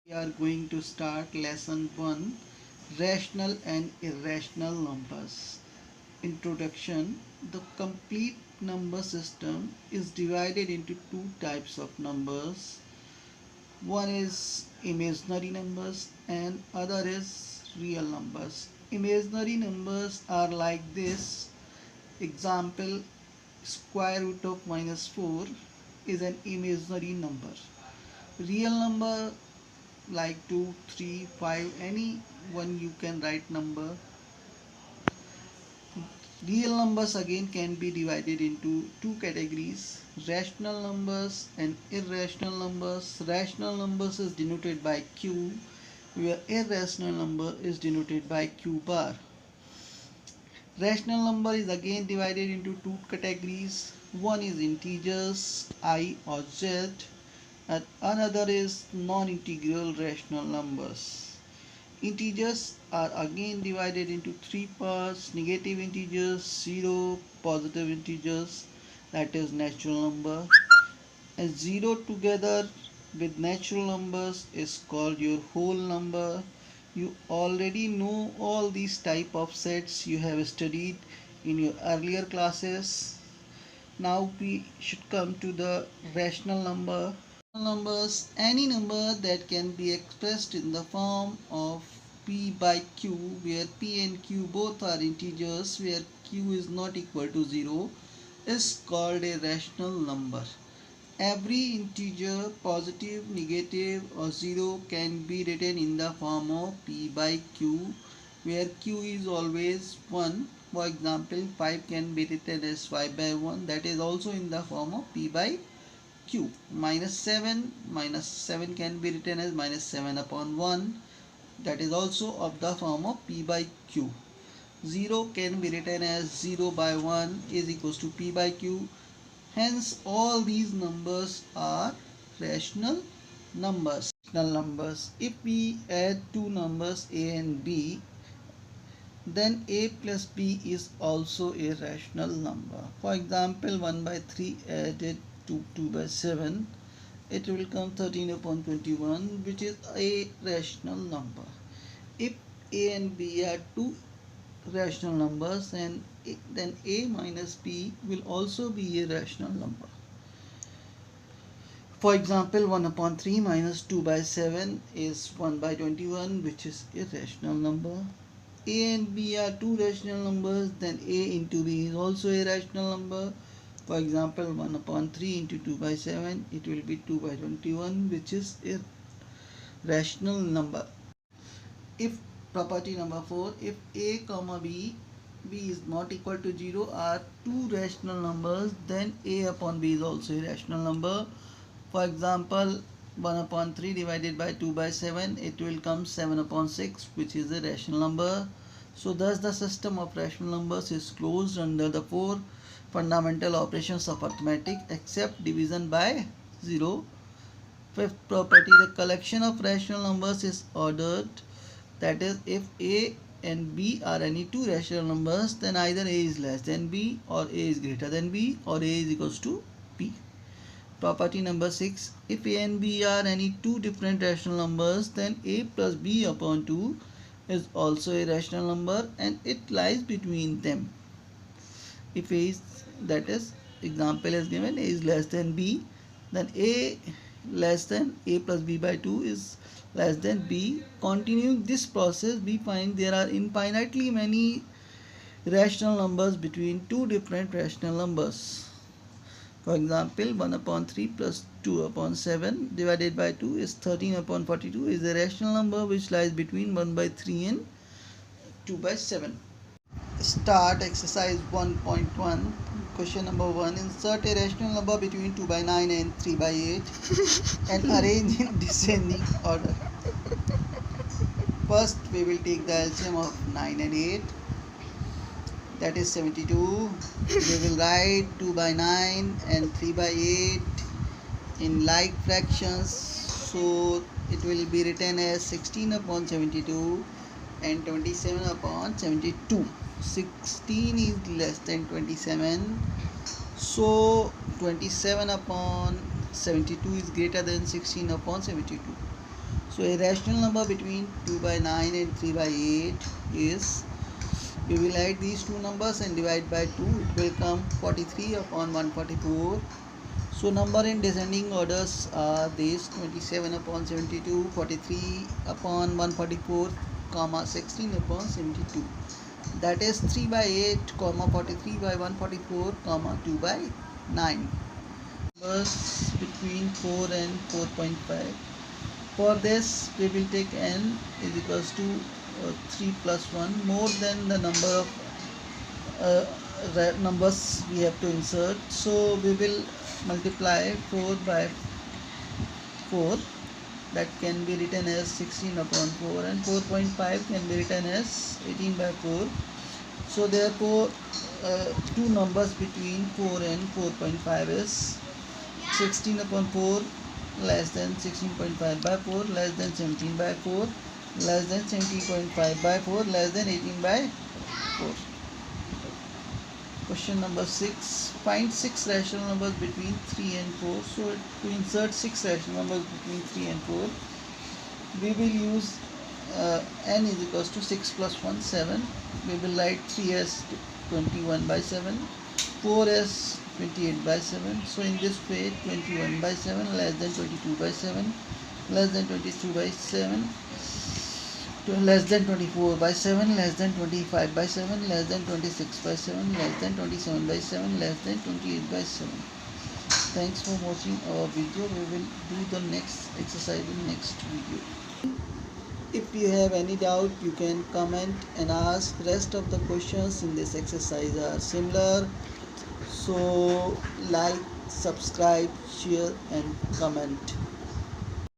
We are going to start lesson 1, rational and irrational numbers. Introduction. The complete number system is divided into two types of numbers. One is imaginary numbers and other is real numbers. Imaginary numbers are like this. Example, square root of minus 4 is an imaginary number. Real number like 2, 3, 5, any one you can write number. Real numbers again can be divided into two categories, rational numbers and irrational numbers. Rational numbers is denoted by q, where irrational number is denoted by q bar. Rational number is again divided into two categories. One is integers I or z and another is non-integral rational numbers. Integers are again divided into three parts: negative integers, zero, positive integers, that is natural number. And zero together with natural numbers is called your whole number. You already know all these type of sets, you have studied in your earlier classes. Now we should come to the rational number. Numbers, any number that can be expressed in the form of p by q, where p and q both are integers, where q is not equal to 0, is called a rational number. Every integer, positive, negative or 0, can be written in the form of p by q, where q is always 1. For example, 5 can be written as 5 by 1, that is also in the form of p by q. Minus 7 can be written as minus 7 upon 1, that is also of the form of p by q. 0 can be written as 0 by 1 is equals to p by q. Hence all these numbers are rational numbers. If we add two numbers a and b, then a plus b is also a rational number. For example, 1 by 3 added to 2 by 7, it will come 13 upon 21, which is a rational number. If a and b are two rational numbers, and then a minus b will also be a rational number. For example, 1 upon 3 minus 2 by 7 is 1 by 21, which is a rational number. A and b are two rational numbers, then a into b is also a rational number. For example, 1 upon 3 into 2 by 7, it will be 2 by 21, which is a rational number. If property number 4, if a comma b is not equal to 0 are two rational numbers, then a upon b is also a rational number. For example, 1 upon 3 divided by 2 by 7, it will come 7 upon 6, which is a rational number. So thus the system of rational numbers is closed under the four fundamental operations of arithmetic except division by 0. Fifth property, the collection of rational numbers is ordered. That is, if a and b are any two rational numbers, then either a is less than b, or a is greater than b, or a is equals to b. Property number 6, if a and b are any two different rational numbers, then a plus b upon 2 is also a rational number and it lies between them. If a is, that is, example is given, a is less than b, then a less than a plus b by 2 is less than b. Continuing this process, we find there are infinitely many rational numbers between two different rational numbers. For example, 1 upon 3 plus 2 upon 7 divided by 2 is 13 upon 42 is a rational number which lies between 1 by 3 and 2 by 7. Start exercise 1.1. Question number 1. Insert a rational number between 2 by 9 and 3 by 8 and arrange in descending order. First, we will take the LCM of 9 and 8. That is 72. We will write 2 by 9 and 3 by 8 in like fractions. So it will be written as 16 upon 72 and 27 upon 72. 16 is less than 27, so 27 upon 72 is greater than 16 upon 72. So a rational number between 2 by 9 and 3 by 8 is, we will add these two numbers and divide by 2. It will come 43 upon 144. So number in descending orders are these: 27 upon 72, 43 upon 144, comma 16 upon 72. That is 3 by 8, comma 43 by 144, comma 2 by 9. Numbers between 4 and 4.5. For this, we will take n is equals to 3 plus 1, more than the number of numbers we have to insert. So we will multiply 4 by 4, that can be written as 16 upon 4, and 4.5 can be written as 18 by 4. So therefore two numbers between 4 and 4.5 is 16 upon 4 less than 16.5 by 4 less than 17 by 4 less than 17.5 by 4 less than 18 by 4. Question number 6. Find 6 rational numbers between 3 and 4. So to insert 6 rational numbers between 3 and 4, we will use n is equals to 6 plus 1, 7. We will write 3 as 21 by 7, 4 as 28 by 7. So in this way, 21 by 7 less than 22 by 7 less than 22 by 7 less than 24 by 7 less than 25 by 7 less than 26 by 7 less than 27 by 7 less than 28 by 7. Thanks for watching our video. We will do the next exercise in next video. If you have any doubt, you can comment and ask. Rest of the questions in this exercise are similar. So like, subscribe, share and comment.